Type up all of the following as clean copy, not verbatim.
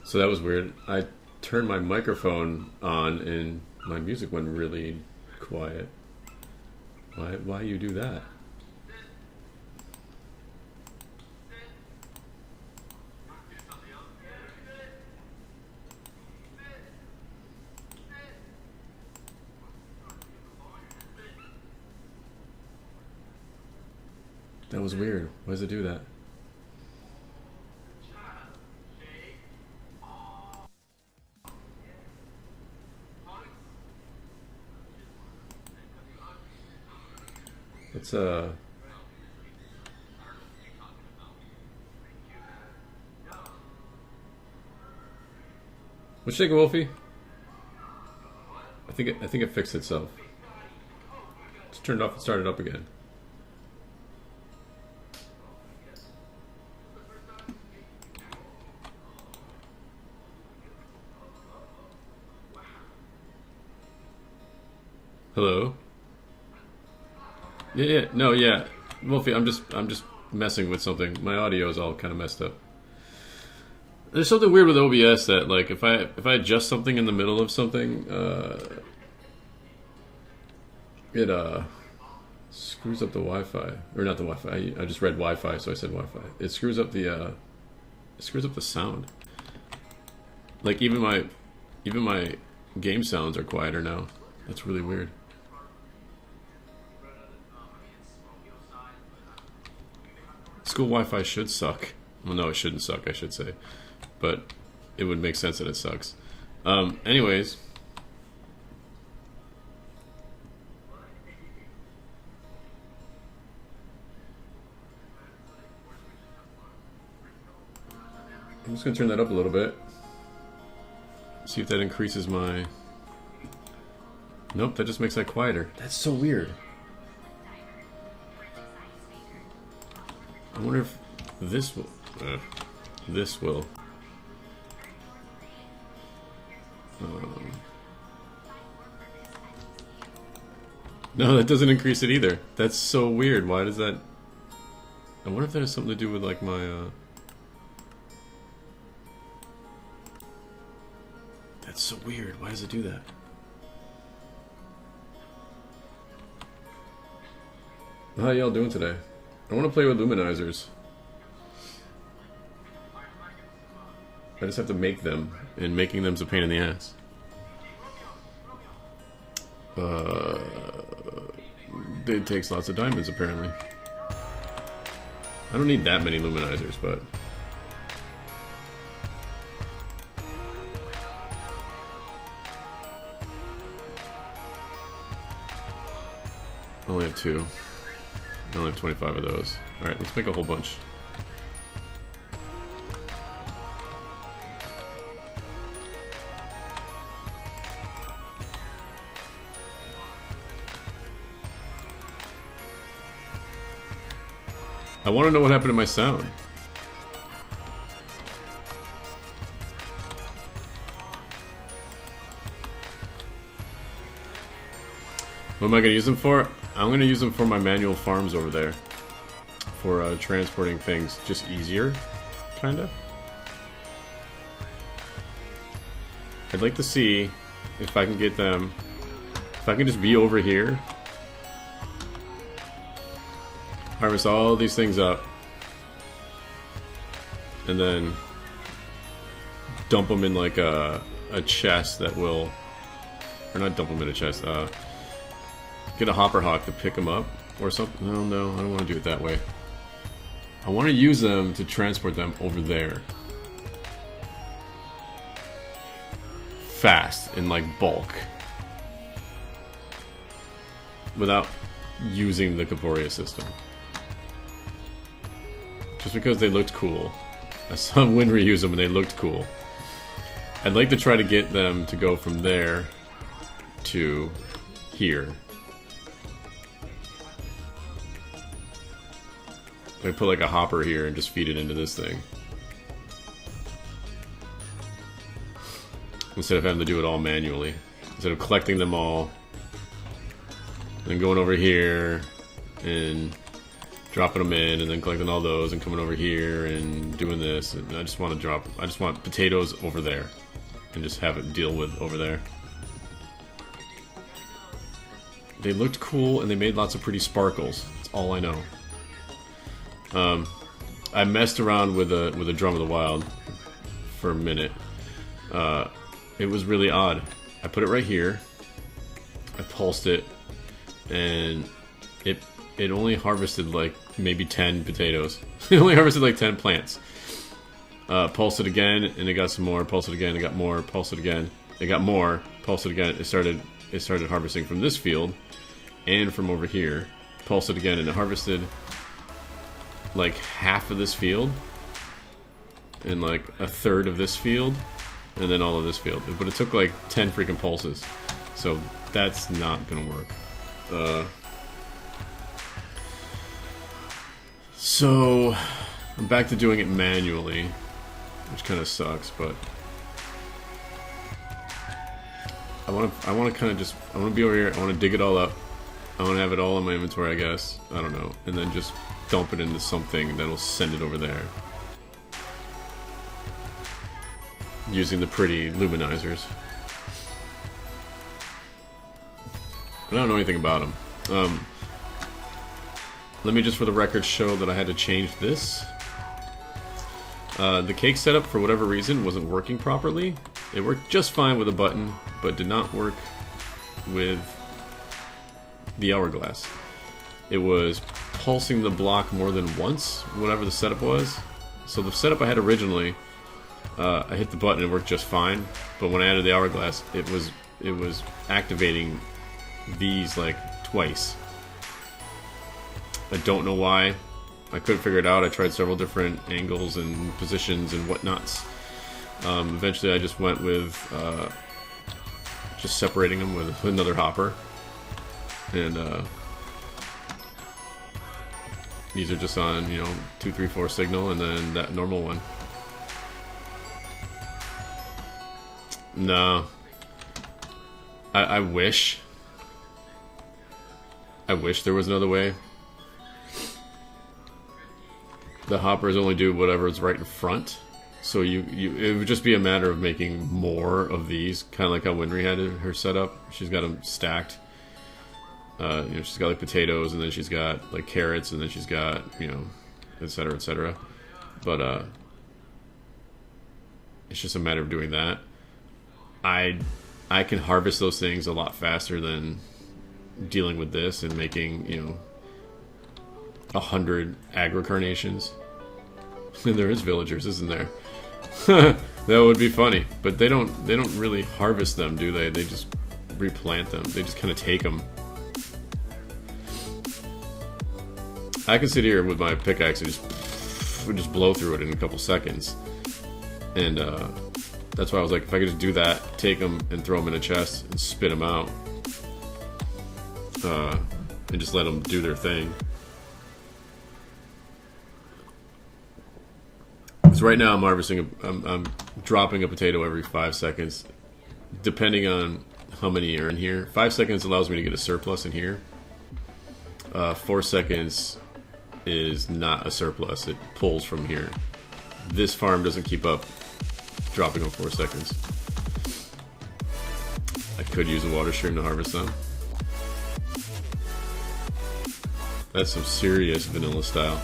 So that was weird. I turned my microphone on and my music went really quiet. Why you do that? That was weird. Why does it do that? It's What you think, Wolfie? I think it fixed itself. Just turned off and started up again. Hello? Yeah, no, yeah. Wolfie, I'm just messing with something. My audio is all kind of messed up. There's something weird with OBS that, like, if I adjust something in the middle of something, it screws up the Wi-Fi, or not the Wi-Fi. I just read Wi-Fi, so I said Wi-Fi. It screws up the sound. Like even my game sounds are quieter now. That's really weird. School Wi-Fi should suck. Well, no, it shouldn't suck, I should say. But it would make sense that it sucks. Anyways. I'm just going to turn that up a little bit. See if that increases my... Nope, that just makes that quieter. That's so weird. I wonder if this will... this will... No, that doesn't increase it either. That's so weird. Why does that... I wonder if that has something to do with, like, my... That's so weird. Why does it do that? How y'all doing today? I want to play with luminizers. I just have to make them, and making them's a pain in the ass. It takes lots of diamonds, apparently. I don't need that many luminizers, but... I only have 2. I only have 25 of those. Alright, let's make a whole bunch. I want to know what happened to my sound. What am I going to use them for? I'm going to use them for my manual farms over there. For transporting things just easier, kinda. I'd like to see if I can get them... If I can just be over here. Harvest all these things up. And then... dump them in like a chest that will... Or not dump them in a chest, get a hopper hawk to pick them up or something. No, I don't want to do it that way. I want to use them to transport them over there. Fast, in like bulk. Without using the Caporia system. Just because they looked cool. I saw Win reuse them and they looked cool. I'd like to try to get them to go from there to here. I put like a hopper here and just feed it into this thing. Instead of having to do it all manually. Instead of collecting them all. And going over here and dropping them in and then collecting all those and coming over here and doing this. And I just want potatoes over there and just have it deal with over there. They looked cool and they made lots of pretty sparkles. That's all I know. I messed around with a Drum of the Wild for a minute. It was really odd. I put it right here. I pulsed it, and it only harvested like maybe 10 potatoes. It only harvested like 10 plants. Pulsed it again, and it got some more. Pulsed it again, it got more. Pulsed it again, it got more. Pulsed it again, it started harvesting from this field and from over here. Pulsed it again, and it harvested like half of this field and like a third of this field and then all of this field. But it took like 10 freaking pulses, so that's not gonna work. So I'm back to doing it manually, which kind of sucks, but I want to kind of just, I want to be over here, I want to dig it all up, I want to have it all in my inventory, I guess, I don't know, and then just dump it into something that'll send it over there. Using the pretty luminizers. I don't know anything about them. Let me just for the record show that I had to change this. The cake setup, for whatever reason, wasn't working properly. It worked just fine with a button, but did not work with the hourglass. It was pulsing the block more than once, whatever the setup was. So the setup I had originally, I hit the button, it worked just fine. But when I added the hourglass, it was activating these like twice. I don't know why. I couldn't figure it out. I tried several different angles and positions and whatnots. Eventually I just went with just separating them with another hopper. And these are just on, 2, 3, 4 signal, and then that normal one. No. I wish there was another way. The hoppers only do whatever is right in front, so it would just be a matter of making more of these, kind of like how Winry had her setup. She's got them stacked. She's got like potatoes, and then she's got like carrots, and then she's got etc., etc. But it's just a matter of doing that. I can harvest those things a lot faster than dealing with this and making 100 agri-carnations. There is villagers, isn't there? That would be funny, but they don't really harvest them, do they? They just replant them. They just kind of take them. I can sit here with my pickaxe and just blow through it in a couple seconds, and that's why I was like, if I could just do that, take them and throw them in a chest and spit them out, and just let them do their thing. So right now I'm harvesting, I'm dropping a potato every 5 seconds, depending on how many are in here. 5 seconds allows me to get a surplus in here. 4 seconds is not a surplus, it pulls from here. This farm doesn't keep up dropping on 4 seconds. I could use a water stream to harvest them. That's some serious vanilla style.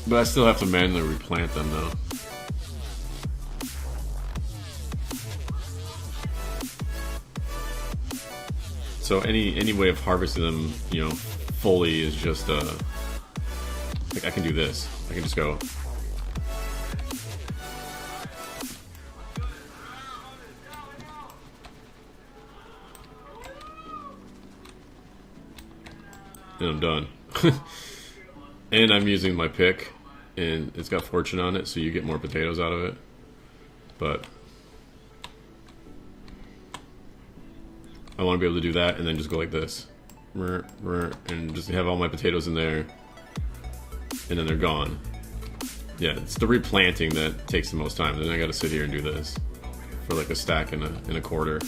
But I still have to manually replant them though. So any way of harvesting them, fully is just like I can do this. I can just go. And I'm done. And I'm using my pick, and it's got fortune on it, so you get more potatoes out of it. But I want to be able to do that and then just go like this. And just have all my potatoes in there. And then they're gone. Yeah, it's the replanting that takes the most time. Then I gotta sit here and do this. For like a stack and a quarter.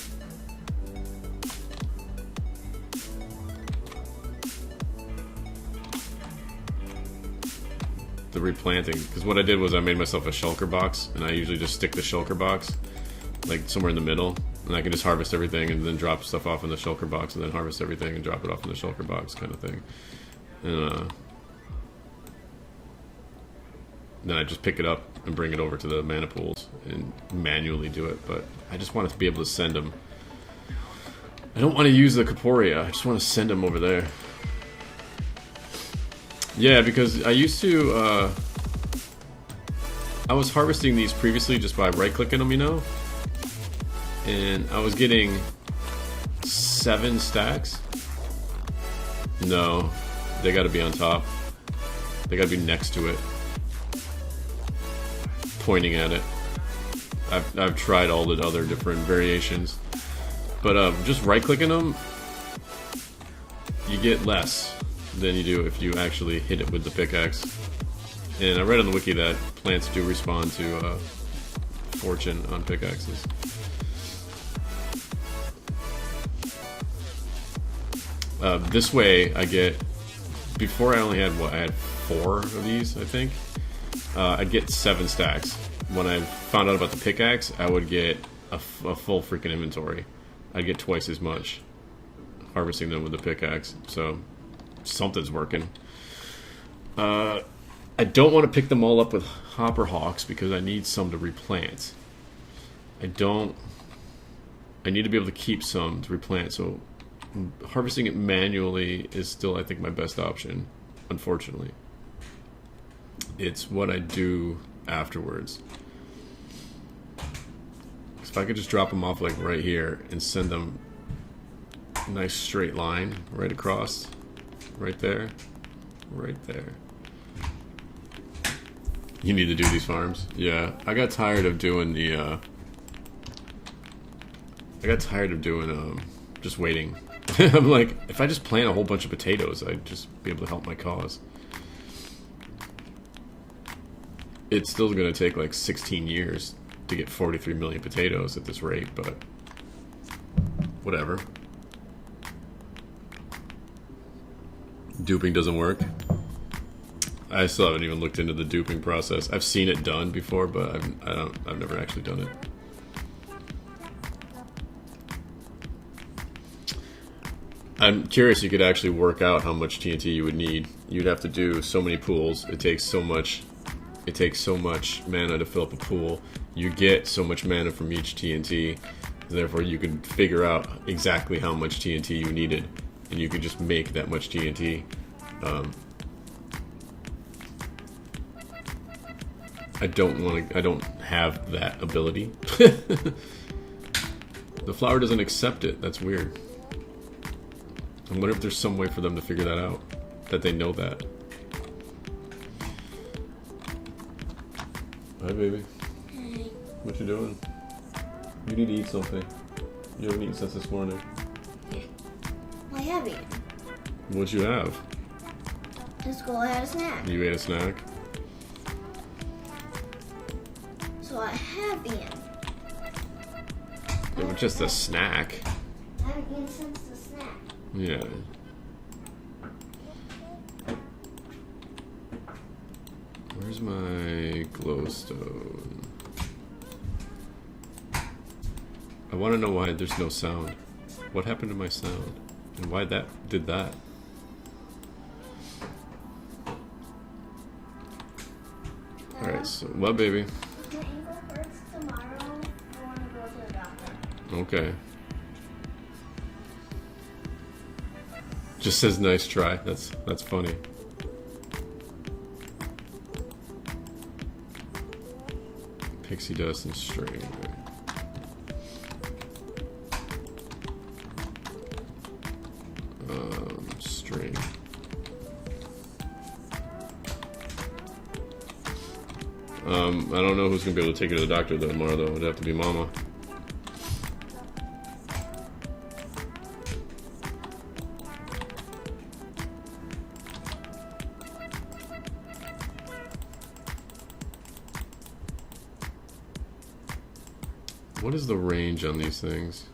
The replanting, because what I did was I made myself a shulker box, and I usually just stick the shulker box like somewhere in the middle, and I can just harvest everything and then drop stuff off in the shulker box, and then harvest everything and drop it off in the shulker box, kind of thing. And then I just pick it up and bring it over to the mana pools and manually do it. But I just want to be able to send them. I don't want to use the Corporea. I just want to send them over there. Yeah, because I used to, I was harvesting these previously just by right-clicking them, you know? And I was getting 7 stacks. No, they gotta be on top. They gotta be next to it. Pointing at it. I've tried all the other different variations. But just right-clicking them, you get less than you do if you actually hit it with the pickaxe. And I read on the wiki that plants do respond to fortune on pickaxes. This way I get, before I only had, what, I had 4 of these, I think. I'd get 7 stacks. When I found out about the pickaxe, I would get a full freaking inventory. I'd get twice as much harvesting them with the pickaxe. So something's working. I don't want to pick them all up with hopper hawks because I need some to replant. I need to be able to keep some to replant, so harvesting it manually is still, I think, my best option, unfortunately. It's what I do afterwards. If I could just drop them off like right here and send them a nice straight line right across, right there, right there. You need to do these farms. Yeah, I got tired of doing the just waiting. I'm like, if I just plant a whole bunch of potatoes, I'd just be able to help my cause. It's still going to take like 16 years to get 43 million potatoes at this rate, but whatever. Duping doesn't work. I still haven't even looked into the duping process. I've seen it done before, but I've never actually done it. I'm curious, you could actually work out how much TNT you would need. You'd have to do so many pools. It takes so much mana to fill up a pool. You get so much mana from each TNT. Therefore, you can figure out exactly how much TNT you needed, and you could just make that much TNT. I don't have that ability. The flower doesn't accept it. That's weird. I wonder if there's some way for them to figure that out. That they know that. Hi, baby. Hey. What you doing? You need to eat something. You haven't eaten since this morning. I have eaten. What'd you have? Just go had a snack. You ate a snack? So I have eaten. It was just a snack. I haven't eaten since the snack. Yeah. Where's my glowstone? I want to know why there's no sound. What happened to my sound? And why that did that? Alright, so what, baby? My ankle hurts tomorrow. I want to go to the doctor. Okay. Just says nice try. That's funny. Pixie dust and string. String. I don't know who's gonna be able to take her to the doctor though tomorrow though. It'd have to be Mama. What is the range on these things?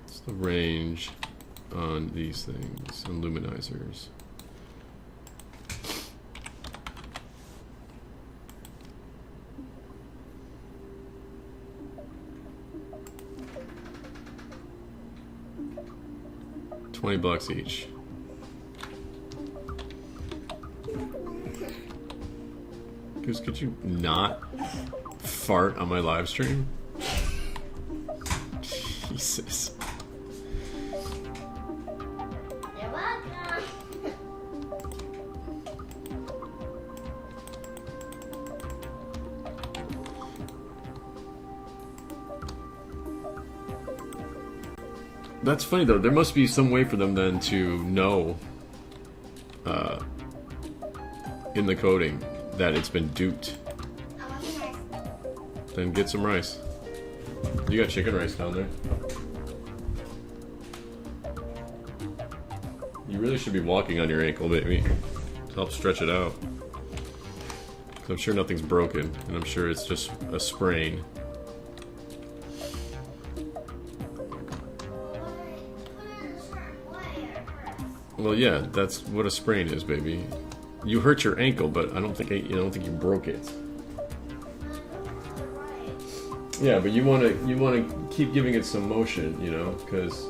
What's the range on these things, on luminizers? $20 each. Goose, could you not fart on my live stream? Jesus. You're welcome. That's funny though. There must be some way for them then to know in the coding that it's been duped. I want some rice. Then get some rice. You got chicken rice down there. You really should be walking on your ankle, baby, to help stretch it out. 'Cause I'm sure nothing's broken, and I'm sure it's just a sprain. Well, yeah, that's what a sprain is, baby. You hurt your ankle, but I don't think you broke it. Yeah, but you want to keep giving it some motion, you know, because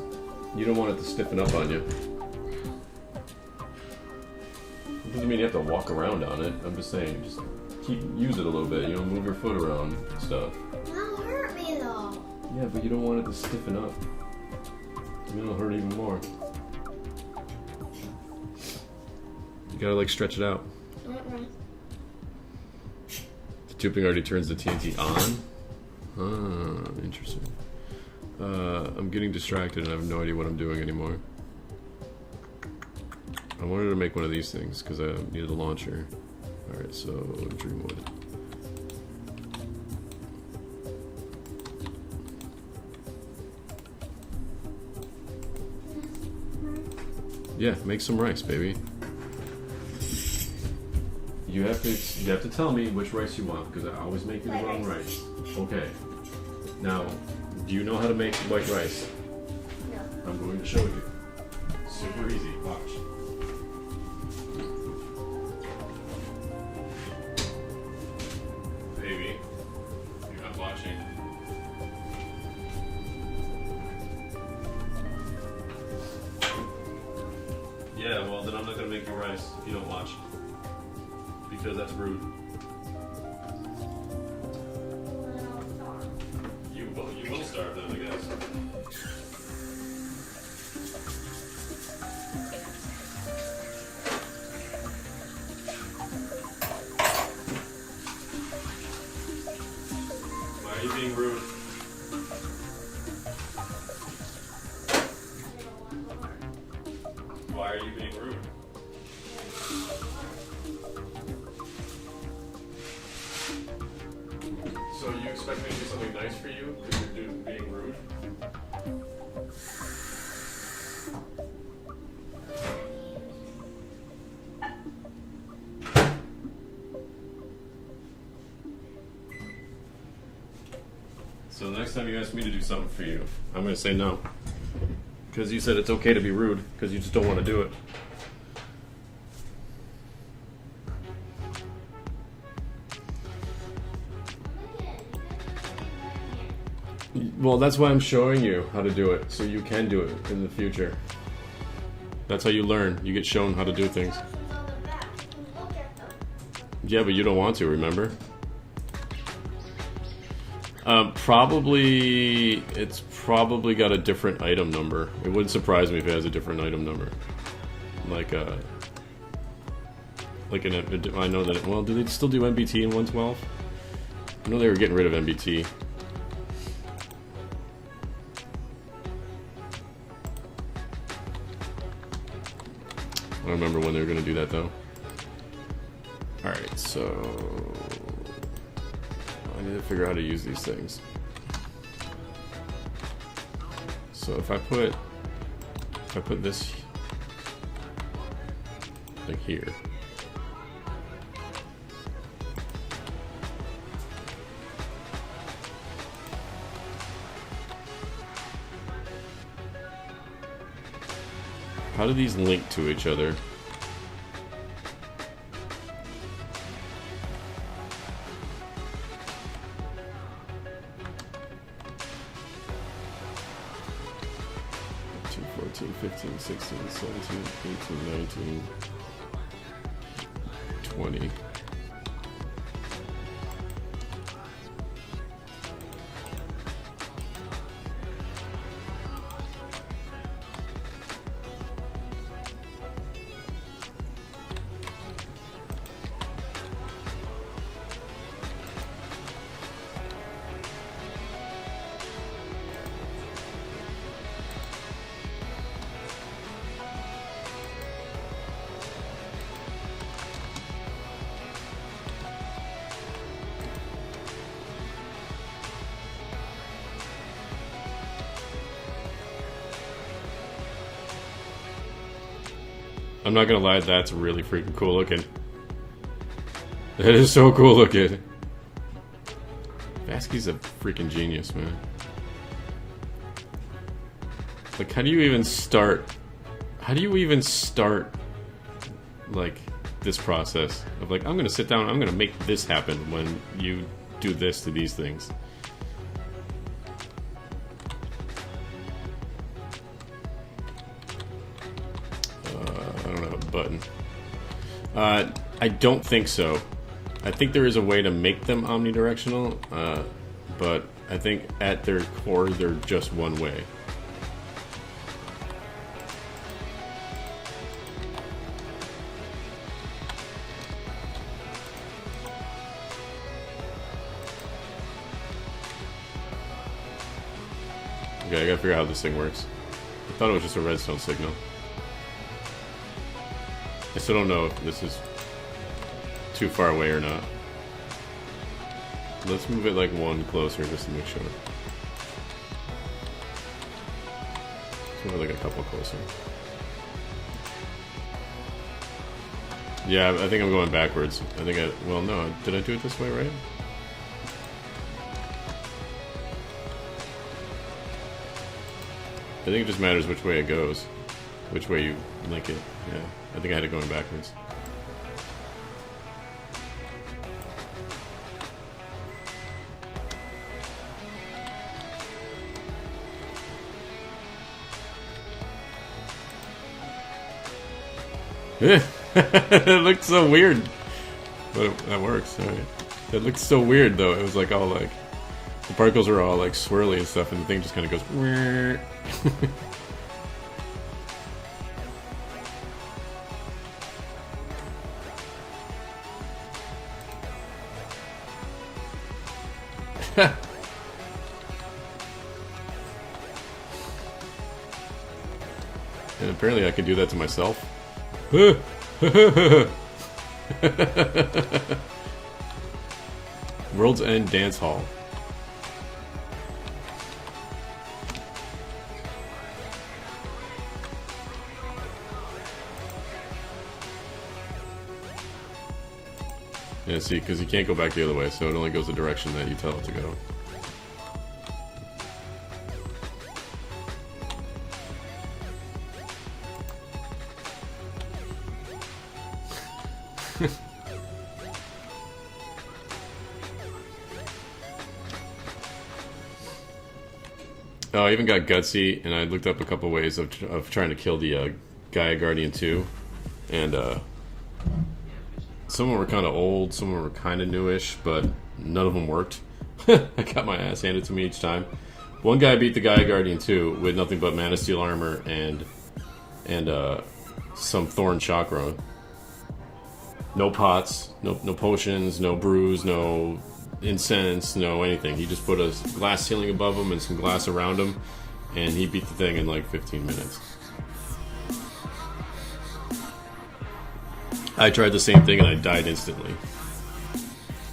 you don't want it to stiffen up on you. It doesn't mean you have to walk around on it. I'm just saying, just use it a little bit. You know, move your foot around and stuff. That'll hurt me though. Yeah, but you don't want it to stiffen up. Then it'll hurt even more. You gotta like stretch it out. The tubing already turns the TNT on. Ah, interesting. I'm getting distracted and I have no idea what I'm doing anymore. I wanted to make one of these things because I needed a launcher. Alright, so Dreamwood. Yeah, make some rice, baby. You have to tell me which rice you want because I always make you the wrong rice. Okay. Now, do you know how to make white rice? No. I'm going to show you. Super easy. Watch. Baby, you're not watching. Yeah, well then I'm not going to make you rice if you don't watch. Because that's rude. You will starve then, I guess. Why are you being rude? Why are you being rude? So you expect me to do something nice for you because you're being rude? So the next time you ask me to do something for you, I'm going to say no. Because you said it's okay to be rude because you just don't want to do it. Well, that's why I'm showing you how to do it, so you can do it in the future. That's how you learn. You get shown how to do things. Yeah, but you don't want to, remember? It's probably got a different item number. It wouldn't surprise me if it has a different item number. I know that, well, do they still do MBT in 112? I know they were getting rid of MBT. I don't remember when they were going to do that though. Alright, so I need to figure out how to use these things. So if I put this like here. How do these link to each other? Two, 14, 15, 16, 17, 18, 19, 20. I'm not gonna lie, that's really freaking cool looking. That is so cool looking. Vasky's a freaking genius, man. Like, how do you even start? How do you even start, like, this process of, like, I'm gonna sit down, I'm gonna make this happen when you do this to these things? Button. I don't think so. I think there is a way to make them omnidirectional, but I think at their core they're just one way. Okay, I gotta figure out how this thing works. I thought it was just a redstone signal. I still don't know if this is too far away or not. Let's move it like one closer just to make sure. Let's move it like a couple closer. Yeah, I think I'm going backwards. I think well, no, did I do it this way, right? I think it just matters which way it goes. Which way you link it. Yeah, I think I had it going backwards. It looked so weird. But that works, alright. It looked so weird though. It was like all like, the particles are all like swirly and stuff, and the thing just kind of goes. And apparently I can do that to myself. World's End Dance Hall. Yeah, see, because you can't go back the other way, so it only goes the direction that you tell it to go. Oh, I even got gutsy, and I looked up a couple ways of trying to kill the Gaia Guardian 2, and some of them were kind of old, some of them were kind of newish, but none of them worked. I got my ass handed to me each time. One guy beat the Gaia Guardian 2 with nothing but Mana Steel armor and some Thorn Chakra. No pots, no potions, no brews, no incense, no anything. He just put a glass ceiling above him and some glass around him, and he beat the thing in like 15 minutes. I tried the same thing and I died instantly.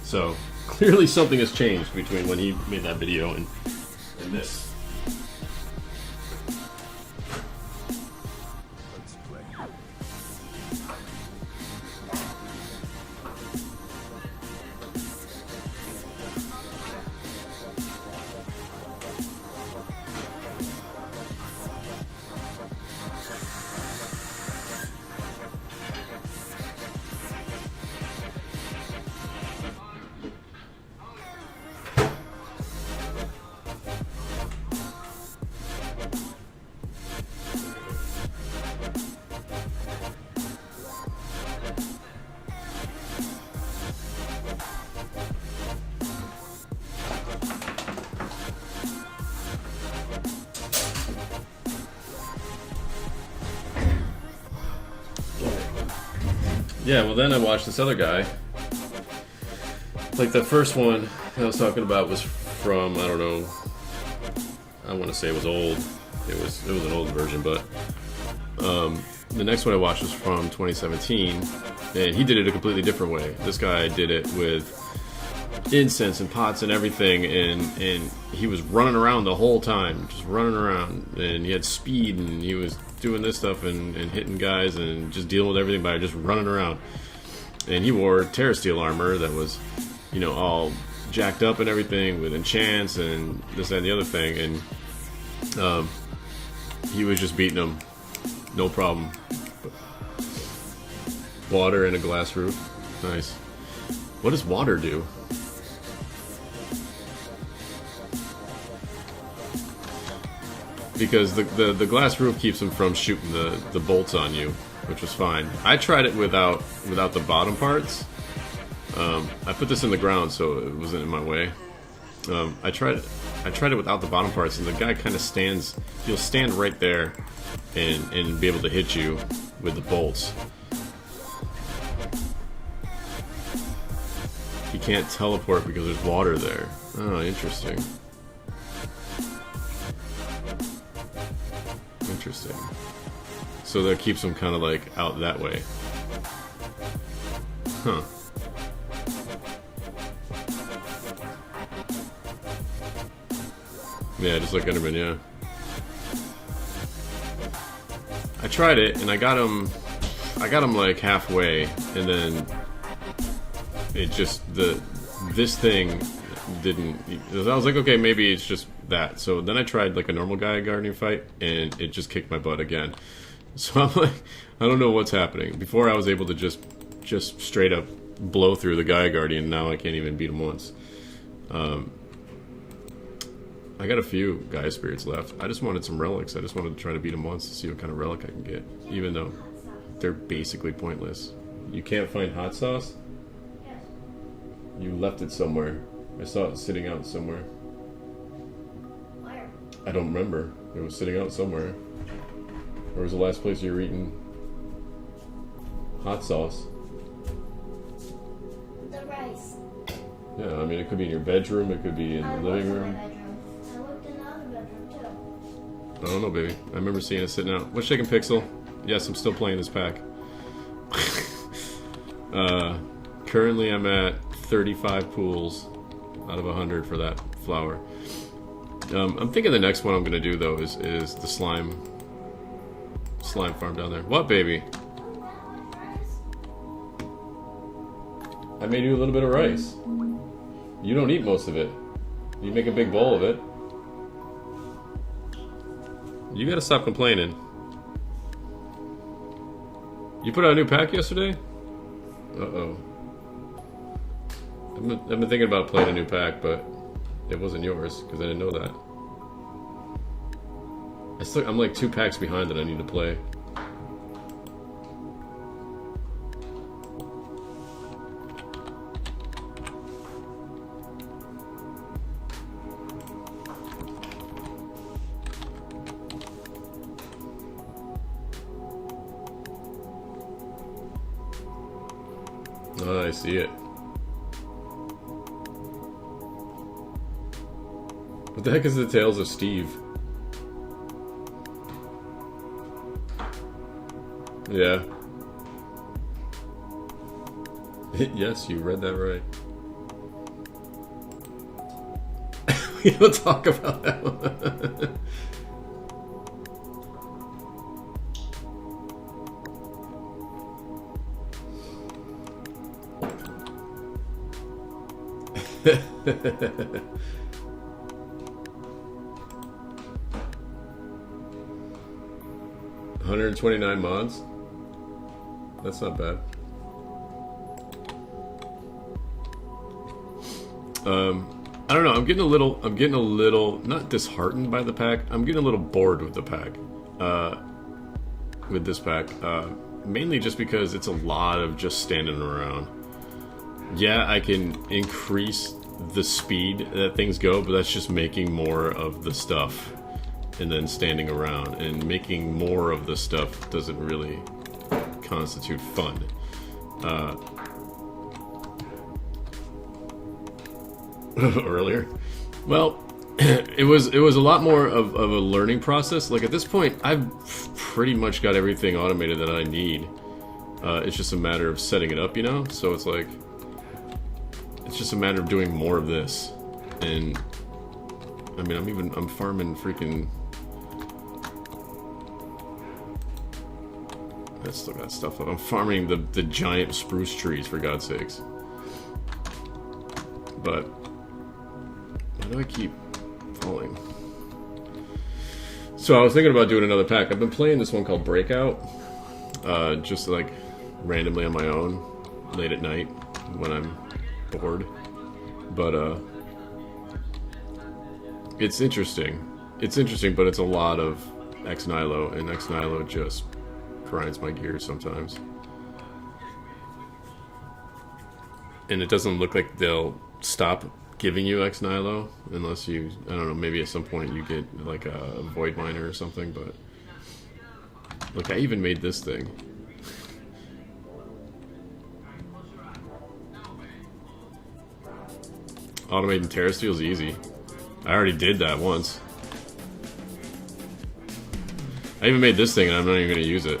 So clearly something has changed between when he made that video and this. Yeah, well then I watched this other guy. Like the first one I was talking about was from, I don't know, I want to say it was old. It was an old version, but the next one I watched was from 2017, and he did it a completely different way. This guy did it with incense and pots and everything, and he was running around the whole time, just running around, and he had speed, and he was doing this stuff and hitting guys and just dealing with everything by just running around. And he wore Terra Steel armor that was, you know, all jacked up and everything with enchants and this, that, and the other thing, and he was just beating them, no problem. Water and a glass roof, nice. What does water do? Because the glass roof keeps them from shooting the bolts on you, which was fine. I tried it without the bottom parts. I put this in the ground so it wasn't in my way. I tried it without the bottom parts, and the guy kind of stands. He'll stand right there and be able to hit you with the bolts. He can't teleport because there's water there. Oh, interesting. Interesting. So that keeps him kind of like out that way. Huh. Yeah, just like Enderman, yeah. I tried it and I got him like halfway, and then it just this thing didn't. I was like, okay, maybe it's just that. So then I tried like a normal guy guarding fight, and it just kicked my butt again. So I'm like, I don't know what's happening. Before I was able to just straight up blow through the Gaia Guardian. Now I can't even beat him once. I got a few Gaia Spirits left. I just wanted some relics. I just wanted to try to beat him once to see what kind of relic I can get, even though they're basically pointless. You can't find hot sauce? Yes. You left it somewhere. I saw it sitting out somewhere. Where? I don't remember. It was sitting out somewhere. Where was the last place you were eating hot sauce? The rice. Yeah, I mean, it could be in your bedroom. It could be in the living room. I looked in the other bedroom too. I don't know, baby. I remember seeing it sitting out. What's shaking, Pixel? Yes, I'm still playing this pack. Currently, I'm at 35 pools out of 100 for that flower. I'm thinking the next one I'm gonna do though is the slime farm down there. What, baby? I made you a little bit of rice. You don't eat most of it. You make a big bowl of it. You gotta stop complaining. You put out a new pack yesterday? Uh-oh. I've been thinking about playing a new pack, but it wasn't yours, because I didn't know that. I'm like 2 packs behind that I need to play. Oh, I see it. What the heck is the Tales of Steve? Yeah. Yes, you read that right. We don't talk about that one. $129 mods? That's not bad. I don't know, I'm getting a little not disheartened by the pack. I'm getting a little bored with the pack. With this pack. Mainly just because it's a lot of just standing around. Yeah, I can increase the speed that things go, but that's just making more of the stuff and then standing around, and making more of the stuff doesn't really constitute fun. earlier. Well, it was a lot more of a learning process. Like at this point, I've pretty much got everything automated that I need. It's just a matter of setting it up, you know? So it's like, it's just a matter of doing more of this. And, I mean, I'm farming freaking... I still got stuff up. I'm farming the giant spruce trees, for God's sakes. But, why do I keep falling? So I was thinking about doing another pack. I've been playing this one called Breakout. Just like randomly on my own, late at night, when I'm bored. But, it's interesting. It's interesting, but it's a lot of X-Nilo, and X-Nilo just grinds my gears sometimes. And it doesn't look like they'll stop giving you X-Nilo unless you, I don't know, maybe at some point you get like a Void Miner or something, but look, I even made this thing. Automating Terrasteel is easy. I already did that once. I even made this thing and I'm not even going to use it.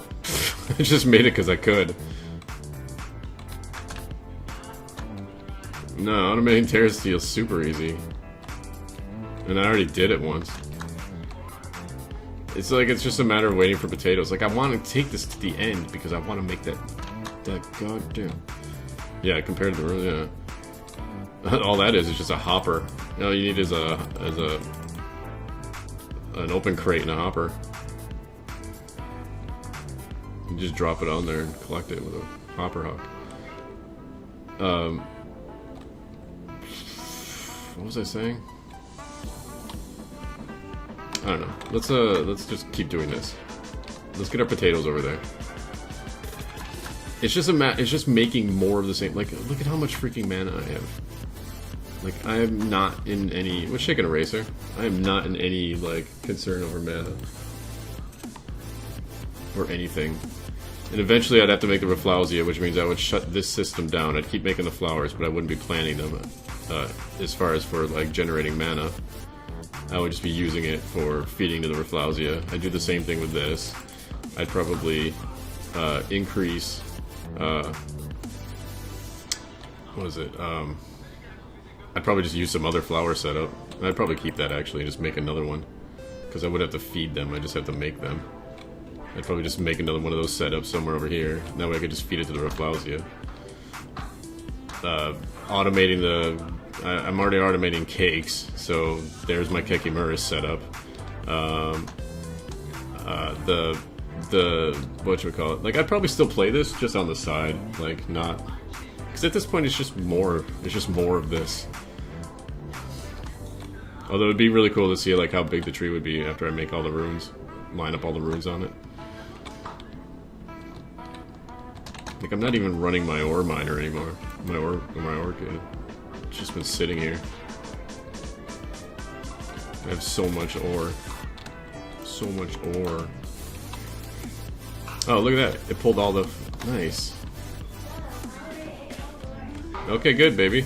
I just made it because I could. No, automating Terrasteel is super easy. And I already did it once. It's like, it's just a matter of waiting for potatoes. Like, I want to take this to the end because I want to make that goddamn... Yeah, compared to the room, yeah. All that is just a hopper. All you need is an open crate and a hopper. You just drop it on there and collect it with a hopper hook. What was I saying? I don't know. Let's just keep doing this. Let's get our potatoes over there. It's just it's just making more of the same. Like, look at how much freaking mana I have. Like, I am not in any... What's Chicken Eraser? I am not in any, like, concern over mana. Or anything. And eventually I'd have to make the Rafflesia, which means I would shut this system down. I'd keep making the flowers, but I wouldn't be planting them as far as for, like, generating mana. I would just be using it for feeding to the Rafflesia. I'd do the same thing with this. I'd probably increase... what is it? I'd probably just use some other flower setup. I'd probably keep that actually and just make another one. Because I wouldn't have to feed them, I just have to make them. I'd probably just make another one of those setups somewhere over here. That way I could just feed it to the Rafflesia. Automating the... I'm already automating cakes, so there's my Kekimuris setup. The whatchamacallit. Like, I'd probably still play this just on the side. Like, not... Because at this point it's just more of this. Although it'd be really cool to see like how big the tree would be after I make all the runes, line up all the runes on it. Like, I'm not even running my ore miner anymore. My orchid. It's just been sitting here. I have so much ore. So much ore. Oh, look at that. It pulled all the... Nice. Okay, good, baby.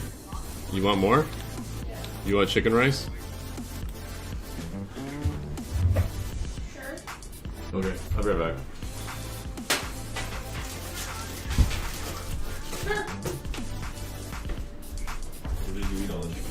You want more? You want chicken rice? Okay, I'll be right back. What did you eat all the chicken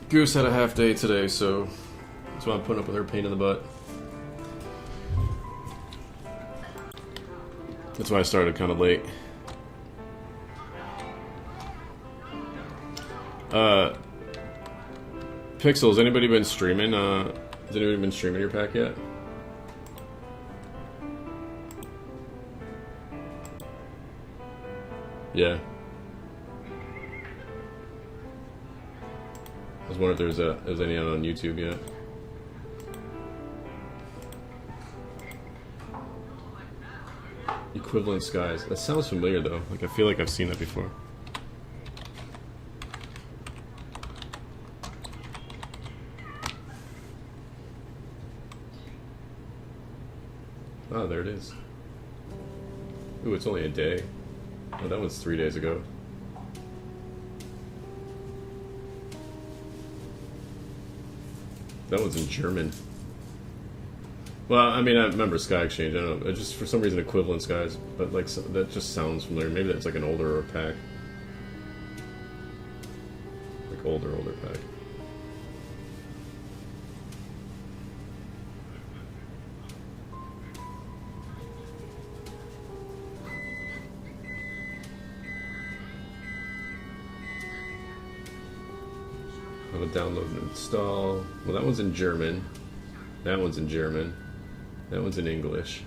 Goose had a half day today, so that's why I'm putting up with her pain in the butt. That's why I started kind of late. Pixels, anybody been streaming? Has anybody been streaming your pack yet? Yeah. I was wondering if there's any on YouTube yet. equivalent skies. That sounds familiar though. Like I feel like I've seen that before. Oh, there it is. Ooh, it's only a day. Oh, that was 3 days ago. That one's in German. Well, I mean, I remember Sky Exchange. I don't know. Just for some reason, equivalent skies, but like that just sounds familiar. Maybe that's like an older pack, like older pack. How to download and install. Well, that one's in German. That one's in German. That one's in English.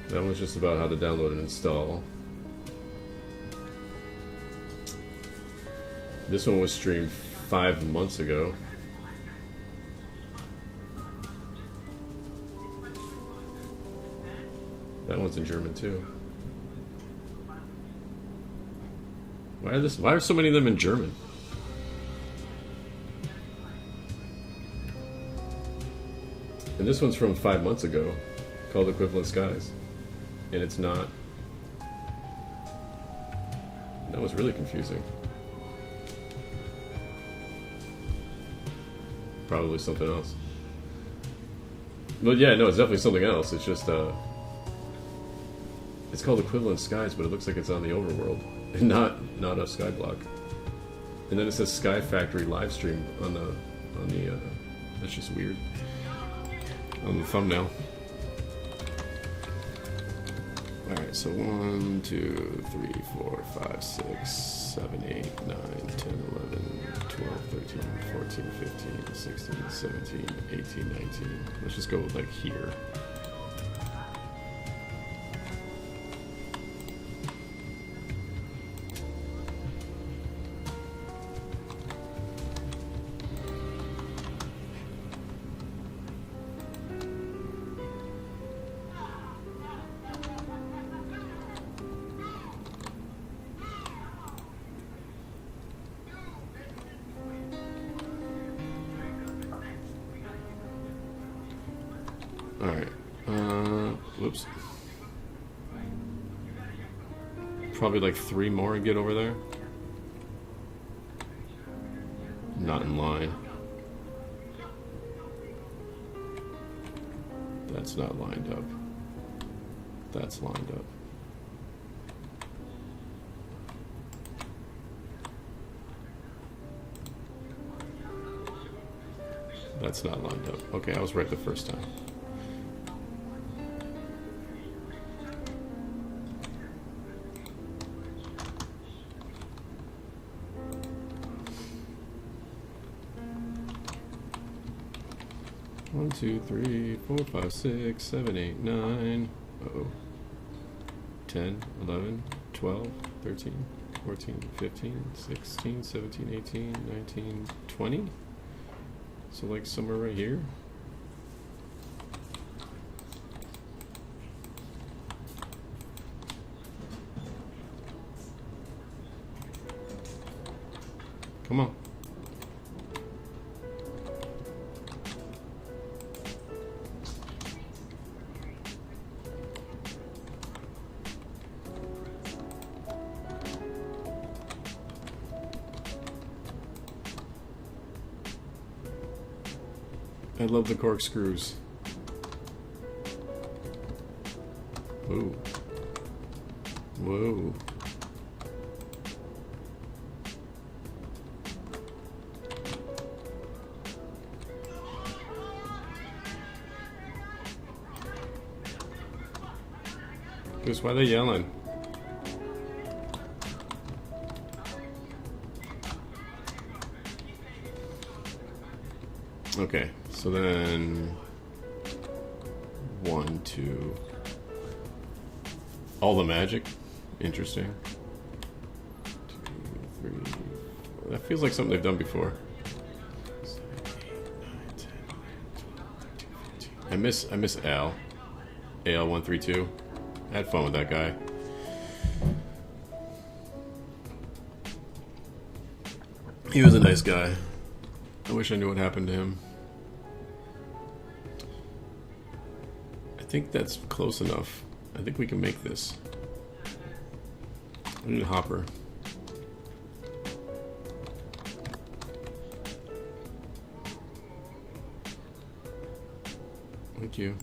That one's just about how to download and install. This one was streamed 5 months ago. That one's in German too. Why are so many of them in German? And this one's from 5 months ago, called Equivalent Skies. And it's not. That was really confusing. Probably something else. But yeah, no, it's definitely something else. It's just, it's called Equivalent Skies, but it looks like it's on the overworld. And not a skyblock. And then it says Sky Factory live stream on the that's just weird. On the thumbnail. Alright, so 1, 2, 3, 4, 5, 6, 7, 8, 9, 10, 11, 12, 13, 14, 15, 16, 17, 18, 19. Let's just go with like here. Alright, whoops. Probably like 3 more and get over there. Not in line. That's not lined up. That's lined up. That's not lined up. Okay, I was right the first time. One, 2, 3, 4, 5, 6, 7, 8, 9. Uh-oh. 10, 11, 12, 13, 14, 15, 16, 17, 18, 19, 20. So like somewhere right here. Come on. I love the corkscrews. Whoa. Whoa. Goose, why are they yelling? Okay, so then 1, 2. All the magic? Interesting. 2, 3, 4. That feels like something they've done before. 7, 8, 9, 10, 11, 12, 13, I miss Al. AL132. I had fun with that guy. He was a nice guy. I wish I knew what happened to him. I think that's close enough. I think we can make this. I need a hopper. Thank you.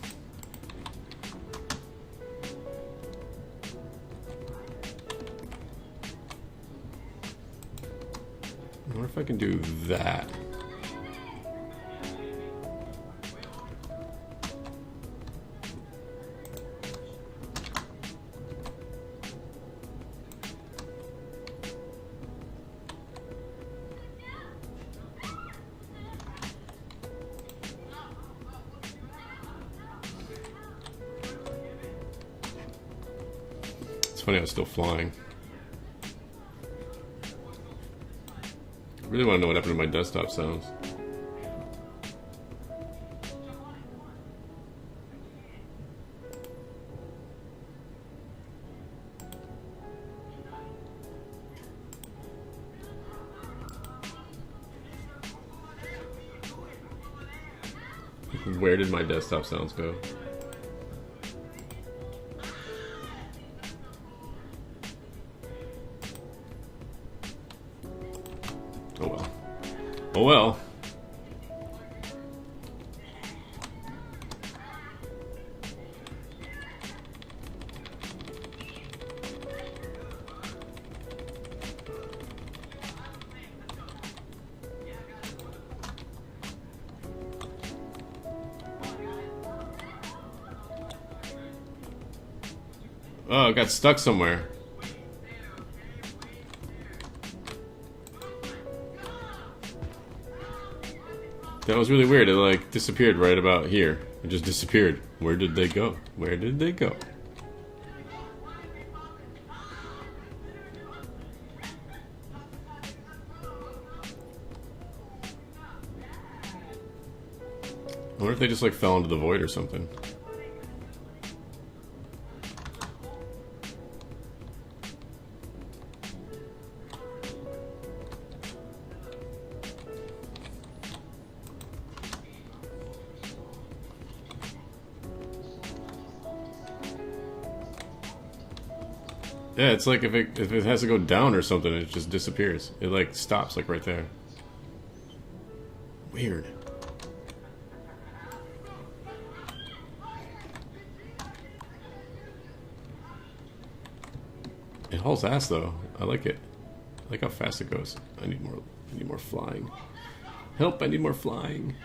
I wonder if I can do that. It's funny I was still flying. I really want to know what happened to my desktop sounds. Where did my desktop sounds go? Oh well. Oh well. Oh, it got stuck somewhere. That was really weird. It like disappeared right about here. It just disappeared. Where did they go? Where did they go? I wonder if they just like fell into the void or something. Yeah, it's like if it has to go down or something, it just disappears. It like stops like right there. Weird. It hauls ass though. I like it. I like how fast it goes. I need more flying. Help, I need more flying.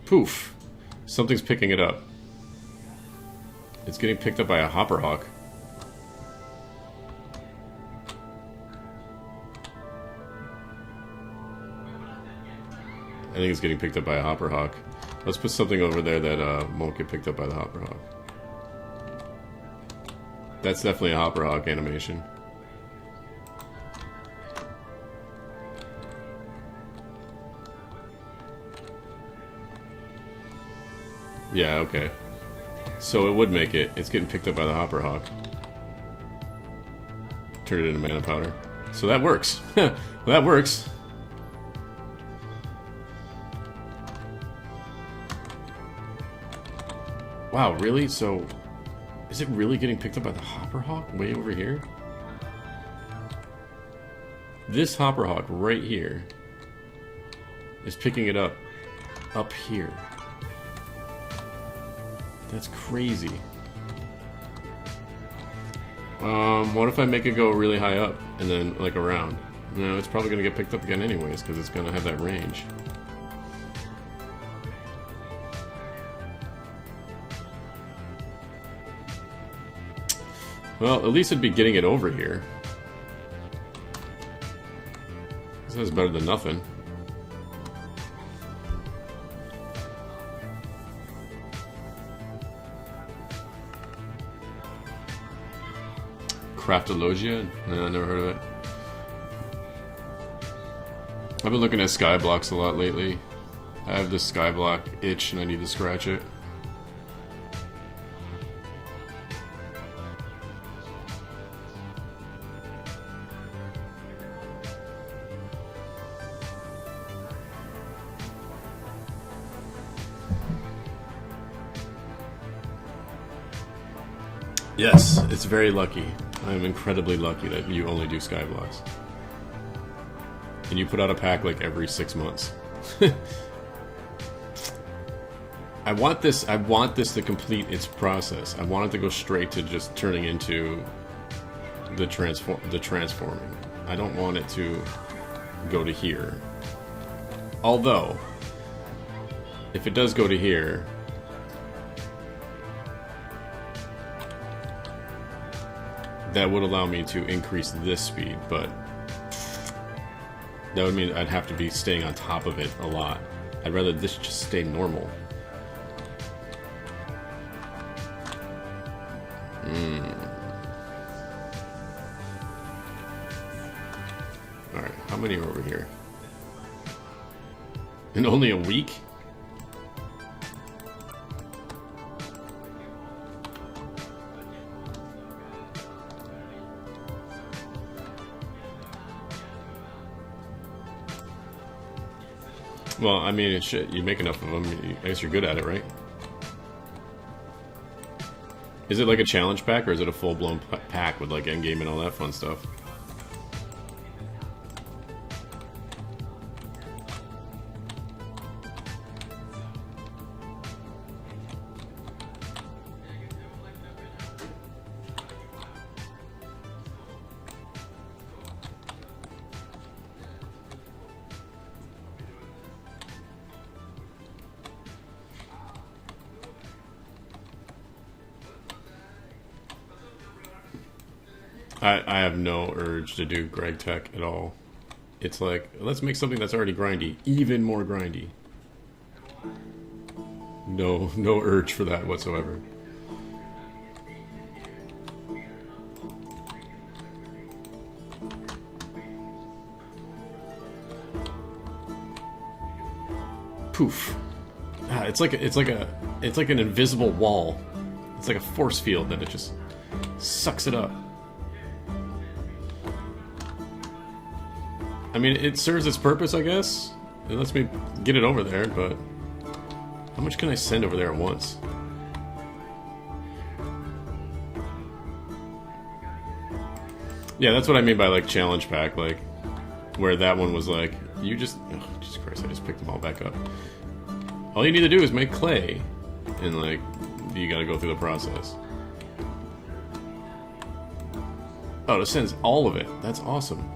Poof. Something's picking it up. It's getting picked up by a hopper hawk. I think it's getting picked up by a hopper hawk. Let's put something over there that won't get picked up by the hopper hawk. That's definitely a hopper hawk animation. Yeah, okay. So it would make it. It's getting picked up by the hopper hawk. Turn it into mana powder. So that works. That works. Wow, really? So is it really getting picked up by the hopper hawk way over here? This hopper hawk right here is picking it up here. That's crazy. What if I make it go really high up and then like around? No, it's probably gonna get picked up again anyways because it's gonna have that range. Well, at least it'd be getting it over here. That's better than nothing. Craftologia? No, I never heard of it. I've been looking at Skyblocks a lot lately. I have this Skyblock itch and I need to scratch it. Yes, it's very lucky. I am incredibly lucky that you only do Skyblocks. And you put out a pack like every 6 months. I want this to complete its process. I want it to go straight to just turning into the transforming. I don't want it to go to here. Although, if it does go to here, that would allow me to increase this speed, but that would mean I'd have to be staying on top of it a lot. I'd rather this just stay normal. Alright, how many are over here? In only a week? Well, I mean, shit, you make enough of them, I guess you're good at it, right? Is it like a challenge pack, or is it a full-blown pack with like endgame and all that fun stuff? I have no urge to do Greg Tech at all. It's like, let's make something that's already grindy, even more grindy. No urge for that whatsoever. Poof. It's like an invisible wall. It's like a force field that it just sucks it up. I mean, it serves its purpose, I guess. It lets me get it over there, but how much can I send over there at once? Yeah, that's what I mean by like challenge pack, like where that one was like, you just, oh, Jesus Christ, I just picked them all back up. All you need to do is make clay, and like, you gotta go through the process. Oh, it sends all of it. That's awesome.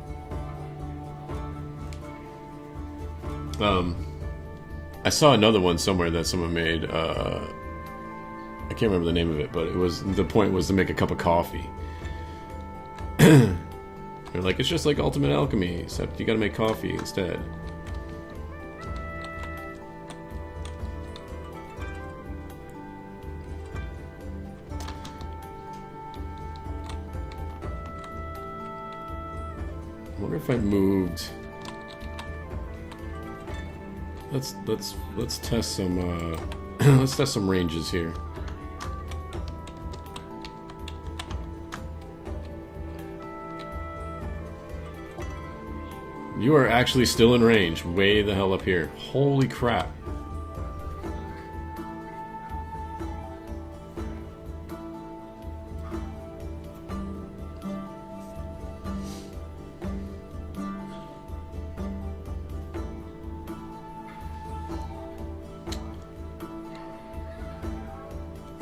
I saw another one somewhere that someone made, I can't remember the name of it, but it was, the point was to make a cup of coffee. They're like, it's just like Ultimate Alchemy, except you gotta make coffee instead. I wonder if I moved... Let's test some let's test some ranges here. You are actually still in range, way the hell up here. Holy crap.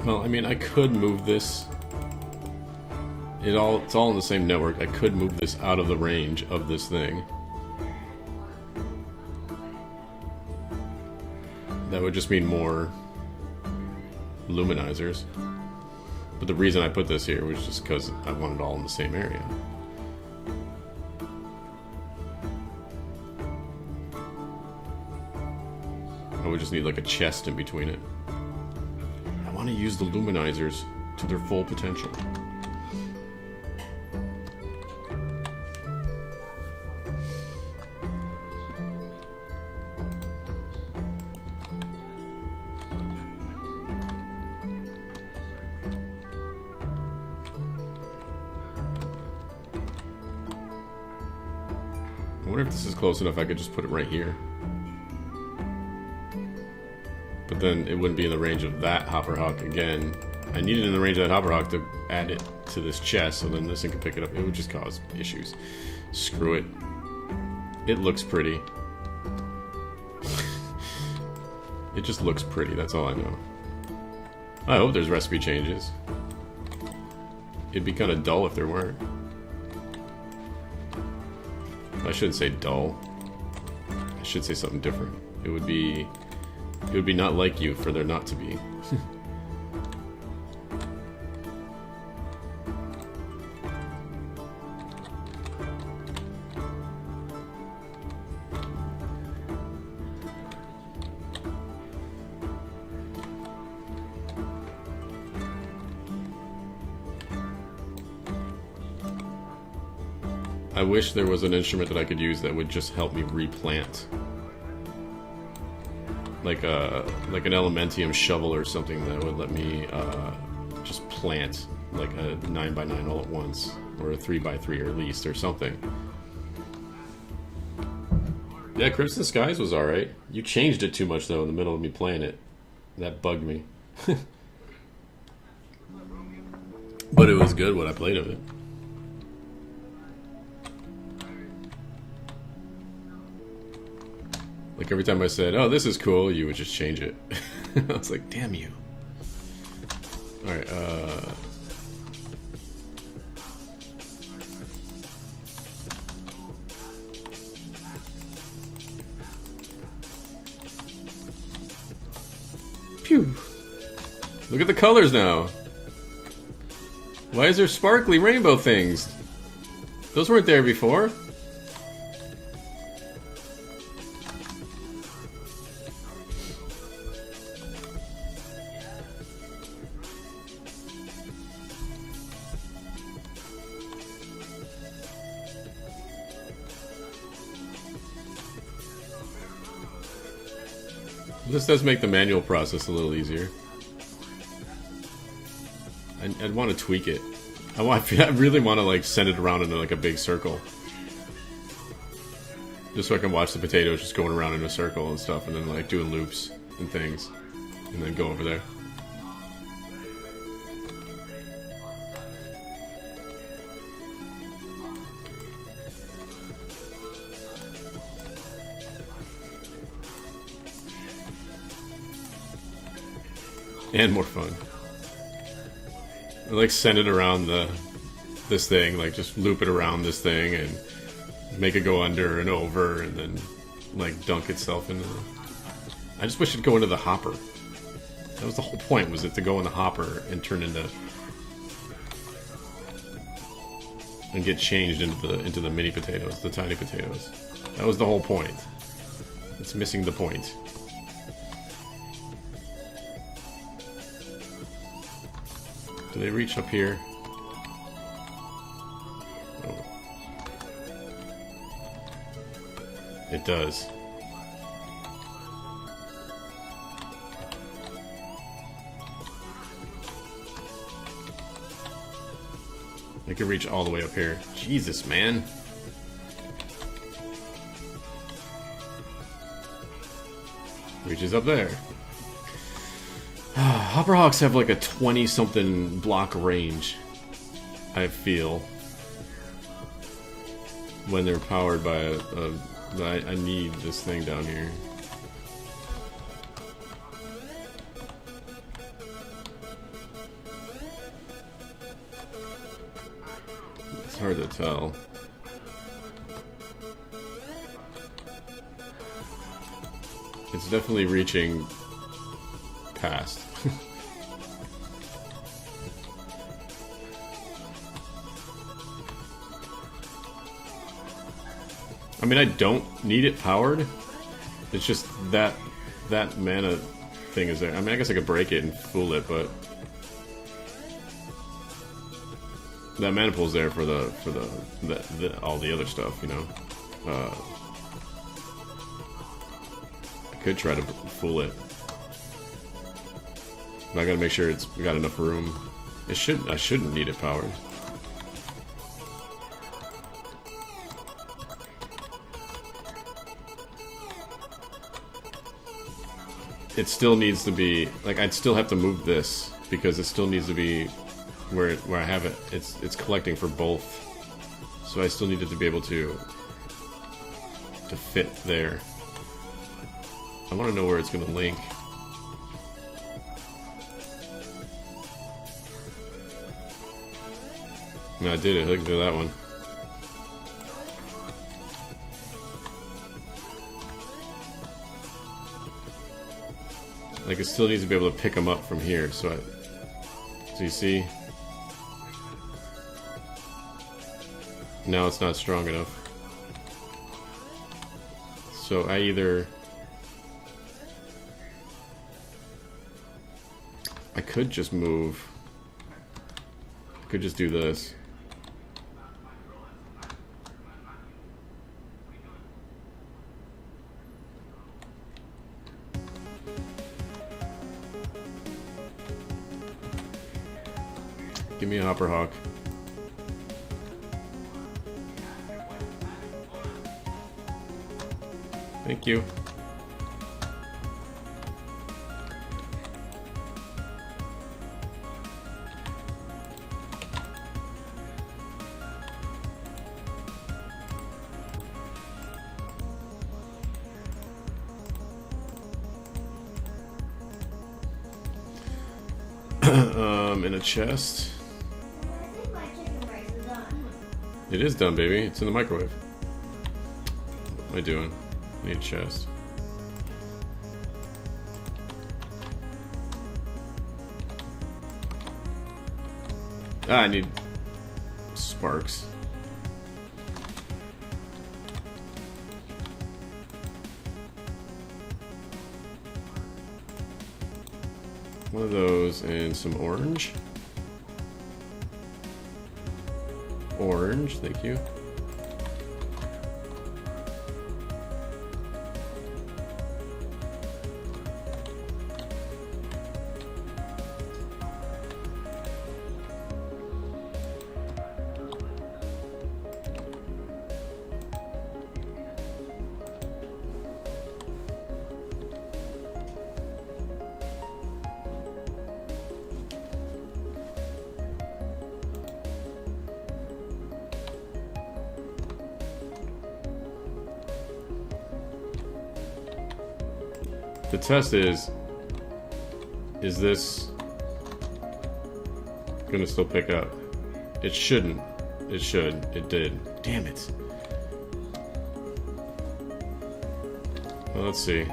Well, I mean, I could move this. It's all in the same network. I could move this out of the range of this thing. That would just mean more luminizers. But the reason I put this here was just because I want it all in the same area. I would just need like a chest in between it. I want to use the Luminizers to their full potential. I wonder if this is close enough I could just put it right here. But then it wouldn't be in the range of that Hopper Hawk again. I need it in the range of that Hopper Hawk to add it to this chest, so then this thing can pick it up. It would just cause issues. Screw it. It looks pretty. It just looks pretty, that's all I know. I hope there's recipe changes. It'd be kind of dull if there weren't. I shouldn't say dull. I should say something different. It would be not like you for there not to be. I wish there was an instrument that I could use that would just help me replant. Like an Elementium shovel or something that would let me just plant like a 9x9 all at once, or a 3x3 or at least, or something. Yeah, Crimson Skies was alright. You changed it too much though in the middle of me playing it. That bugged me. But it was good when I played of it. Like every time I said, oh, this is cool, you would just change it. I was like, damn you. Alright, Phew. Look at the colors now. Why is there sparkly rainbow things? Those weren't there before. This does make the manual process a little easier. I'd want to tweak it. I really want to like send it around in like a big circle, just so I can watch the potatoes just going around in a circle and stuff, and then like doing loops and things, and then go over there. And more fun. I like send it around this thing, like just loop it around this thing and make it go under and over and then like dunk itself into the... I just wish it'd go into the hopper. That was the whole point, was it to go in the hopper and turn into... and get changed into the mini potatoes, the tiny potatoes. That was the whole point. It's missing the point. Do they reach up here? Oh. It does. It can reach all the way up here. Jesus, man. Reaches up there. Hopper Hawks have like a 20-something block range, I feel, when they're powered by I need this thing down here. It's hard to tell. It's definitely reaching past. I mean, I don't need it powered. It's just that mana thing is there. I mean, I guess I could break it and fool it, but that mana pool's there for all the other stuff, you know. I could try to fool it, but I gotta make sure it's got enough room. I shouldn't need it powered. It still needs to be, like, I'd still have to move this because it still needs to be where I have it. It's collecting for both, so I still need it to be able to fit there. I want to know where it's going to link. No, I did it. Look at that one. Like, it still needs to be able to pick them up from here, so you see? Now it's not strong enough. So I could just move. I could just do this. Give me a Hopper Hawk. Thank you. In a chest. I think my chicken rice is done. It is done, baby. It's in the microwave. What am I doing? I need a chest. I need sparks. One of those and some orange. Orange, thank you. The test is this gonna still pick up? It shouldn't. It should. It did. Damn it. Well, let's see.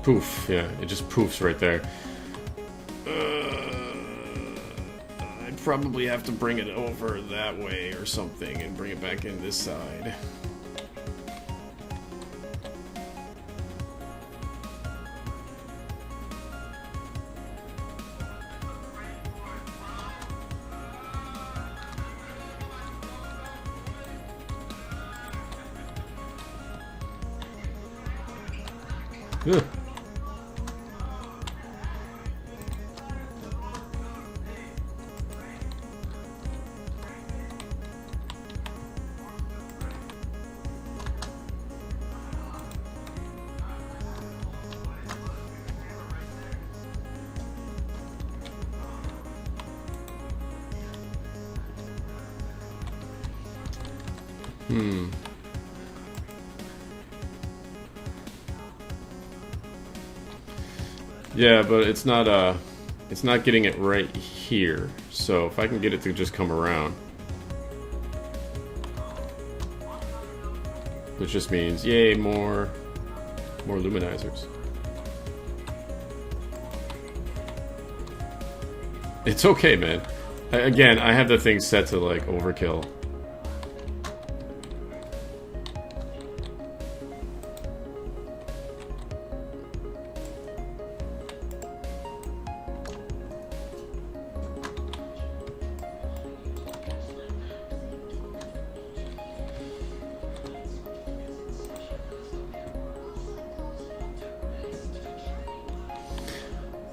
Poof, yeah, it just poofs right there. I'd probably have to bring it over that way or something and bring it back in this side. Ugh. Yeah, but it's not getting it right here. So if I can get it to just come around. Which just means, yay, more Luminizers. It's okay, man. Again, I have the thing set to, like, overkill.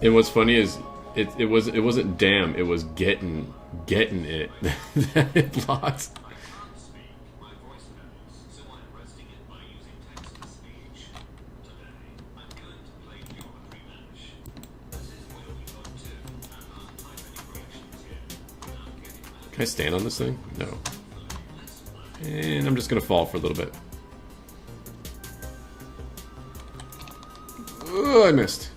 And what's funny is it wasn't damn, it was getting it that it blocked. Can I stand on this thing? No. And I'm just gonna fall for a little bit. Oh, I missed.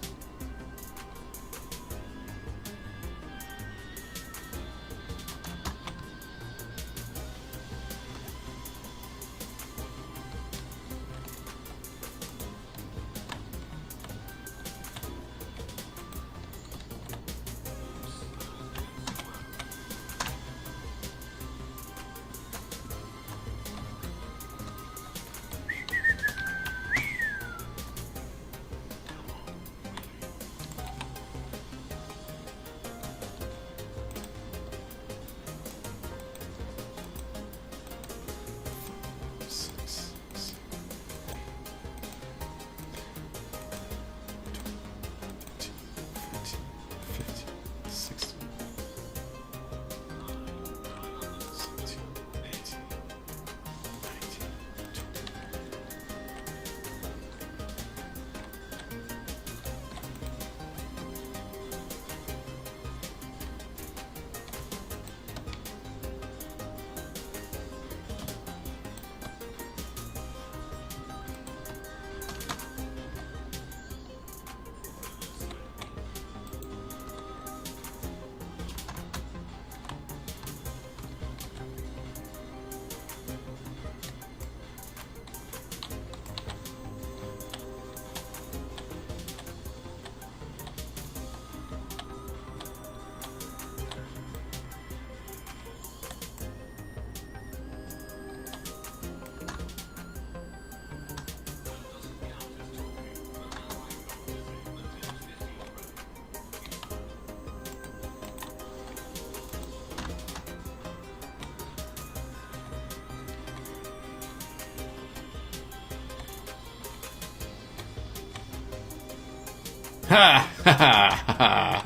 Ha ha ha ha!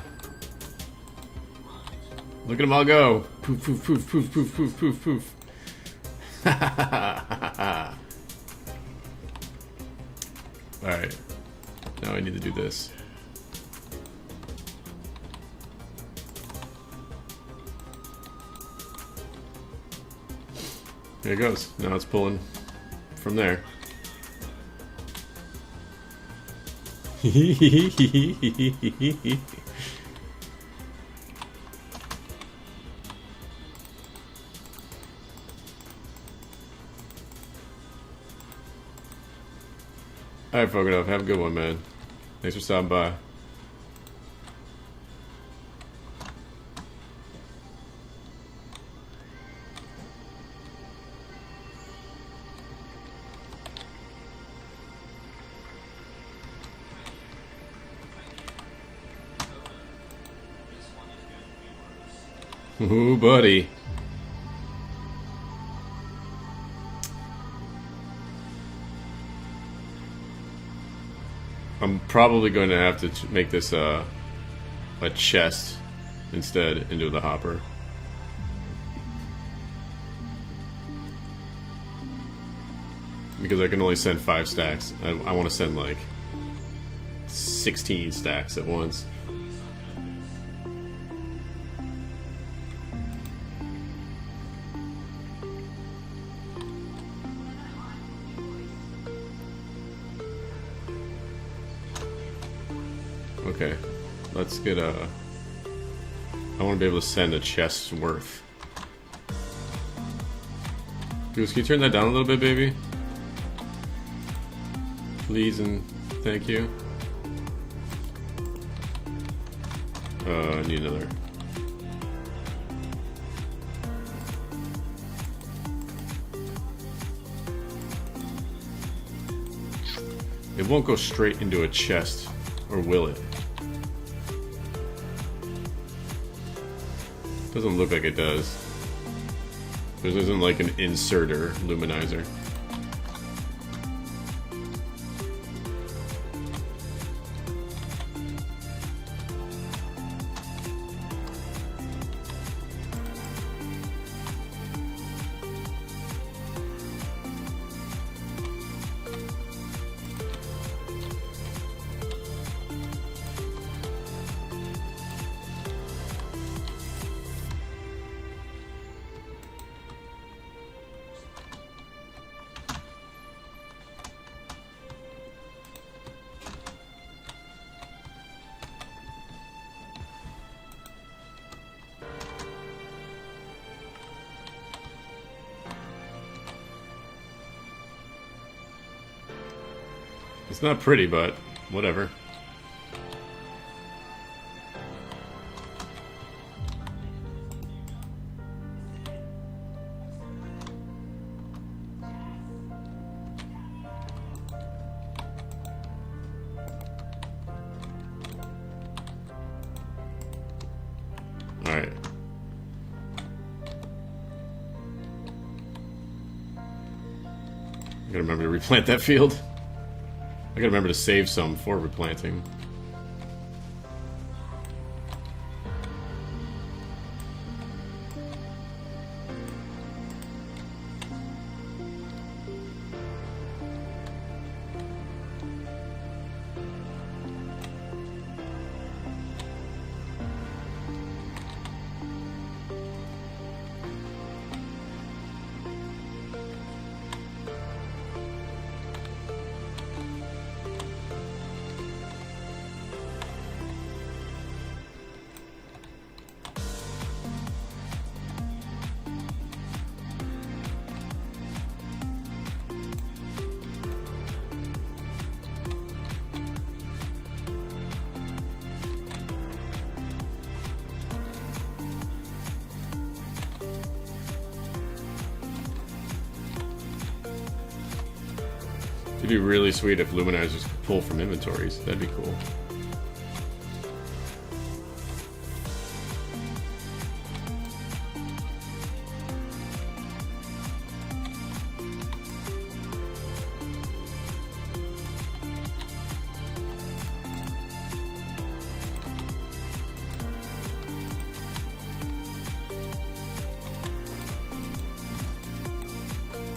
Look at them all go! Poof poof poof poof poof poof poof poof! Ha ha ha ha ha! Alright. Now I need to do this. There it goes. Now it's pulling from there. Alright, Fogadov, have a good one, man. Thanks for stopping by. Ooh, buddy. I'm probably going to have to make this a chest instead into the hopper. Because I can only send 5 stacks. I want to send like 16 stacks at once. Okay, let's get a... I want to be able to send a chest's worth. Goose, can you turn that down a little bit, baby? Please and thank you. I need another. It won't go straight into a chest, or will it? Doesn't look like it does. This isn't like an inserter luminizer. It's not pretty, but whatever. Alright. I gotta remember to replant that field. I gotta remember to save some for replanting. It'd be really sweet if Luminizers could pull from inventories. That'd be cool.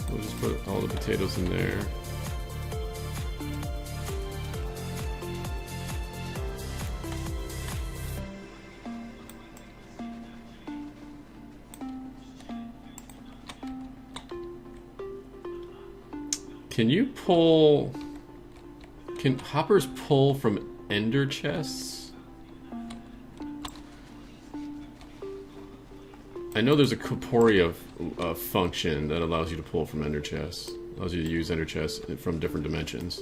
We'll just put all the potatoes in there. Can you pull... Can hoppers pull from ender chests? I know there's a corporea function that allows you to pull from ender chests. Allows you to use ender chests from different dimensions.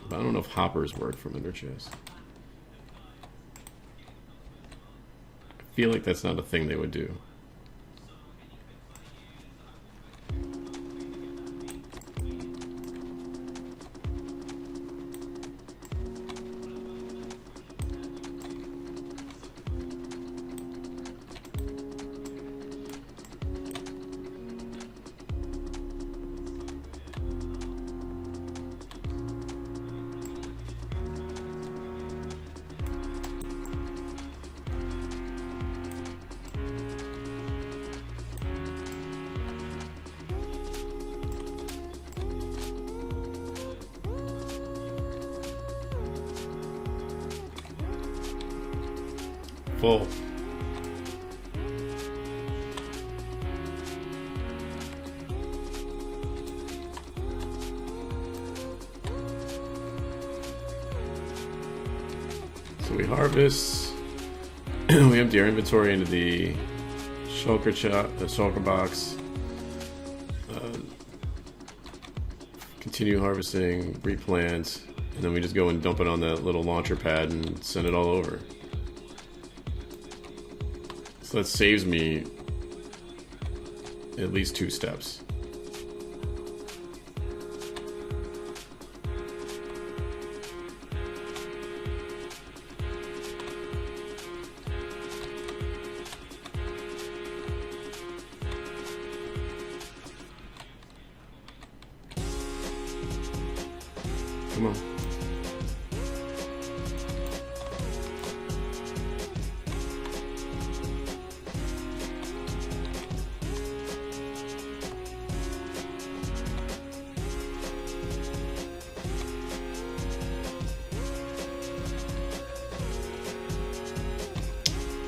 But I don't know if hoppers work from ender chests. I feel like that's not a thing they would do. Full. So we harvest, we empty our inventory into the shulker box. Continue harvesting, replant, and then we just go and dump it on that little launcher pad and send it all over. So that saves me at least 2 steps. Come on.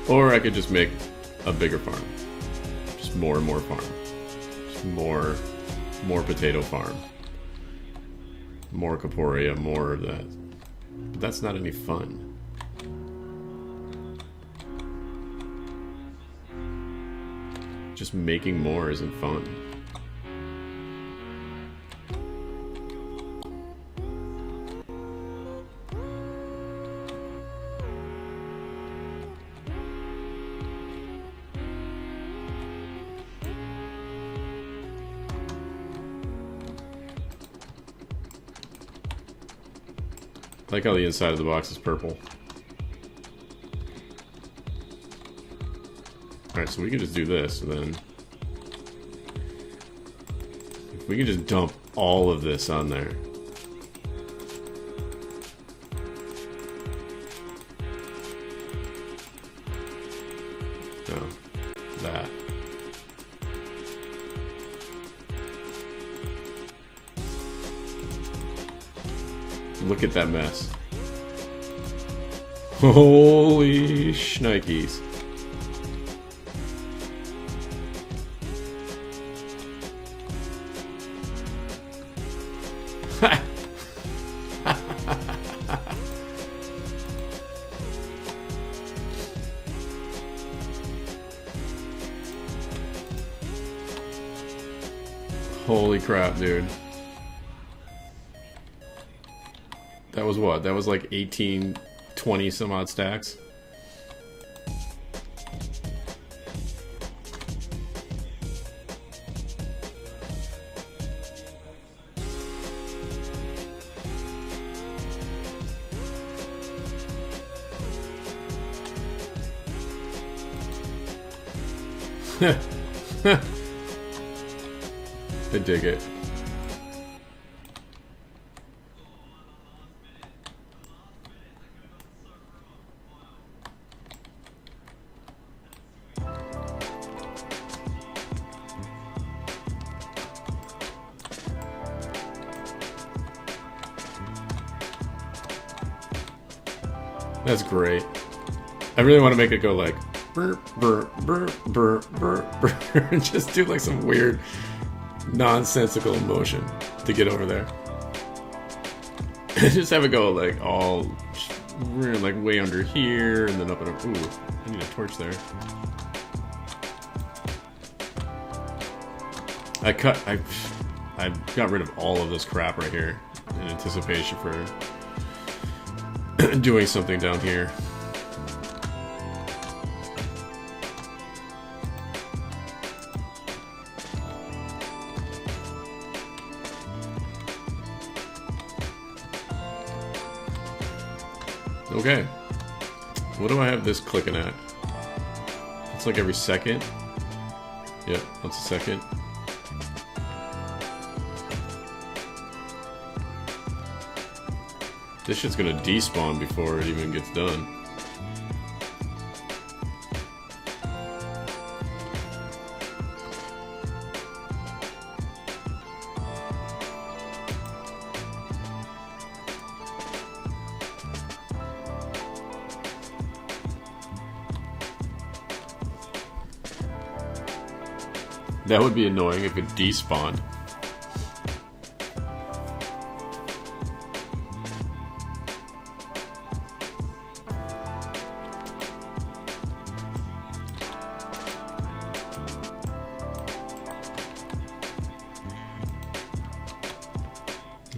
Or I could just make a bigger farm. Just more and more farm. Just more potato farm. More Caporia, more of that. But that's not any fun. Just making more isn't fun. I like how the inside of the box is purple. Alright, so we can just do this, and then... we can just dump all of this on there. No. That. Look at that mess. Holy shnikes. Holy crap, dude. That was what? That was like 18, 20 some odd stacks? I dig it. That's great. I really want to make it go like burr, burr, burr, burr, burr, burr, and just do like some weird nonsensical motion to get over there. Just have it go like all like way under here and then up and up. Ooh, I need a torch there. I got rid of all of this crap right here in anticipation for doing something down here. Okay. What do I have this clicking at? It's like every second. Yep, that's a second. This shit's gonna despawn before it even gets done. That would be annoying if it despawned.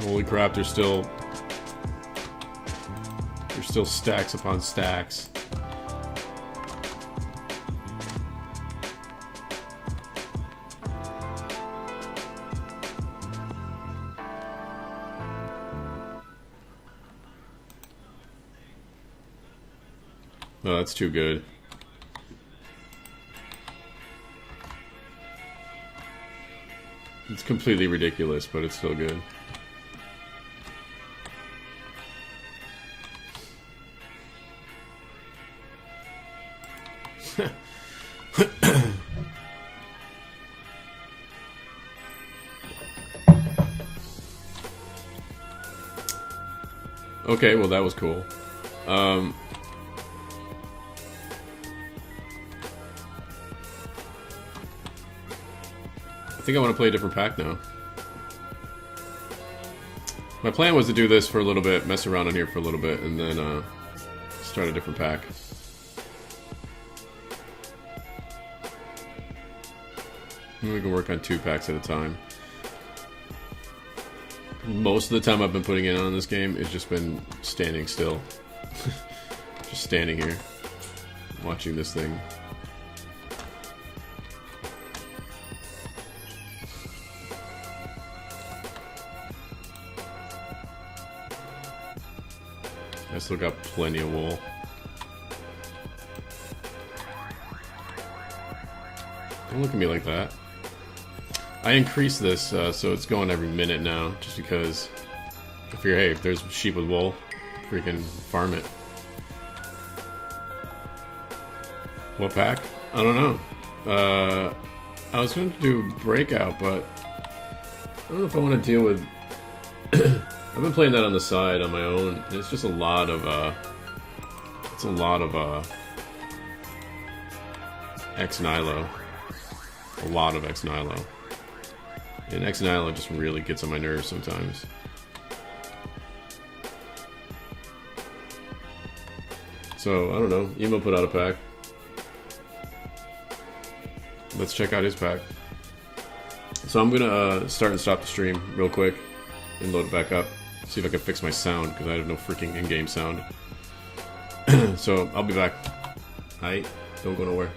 Holy crap, there's still stacks upon stacks. Oh, that's too good. It's completely ridiculous, but it's still good. Okay, well that was cool. I think I want to play a different pack now. My plan was to do this for a little bit, mess around on here for a little bit, and then start a different pack. We can work on 2 packs at a time. Most of the time I've been putting in on this game, it's just been standing still. Just standing here, watching this thing. I still got plenty of wool. Don't look at me like that. I increased this, so it's going every minute now, just because I figure, hey, if there's sheep with wool, freaking farm it. What pack? I don't know. I was going to do Breakout, but I don't know if I want to deal with... I've been playing that on the side on my own. It's just a lot of, X-Nilo. A lot of X-Nilo. And X-Nilo just really gets on my nerves sometimes. So, I don't know. Emo put out a pack. Let's check out his pack. So I'm gonna start and stop the stream real quick and load it back up. See if I can fix my sound, because I have no freaking in-game sound. So, I'll be back. Aight, don't go nowhere.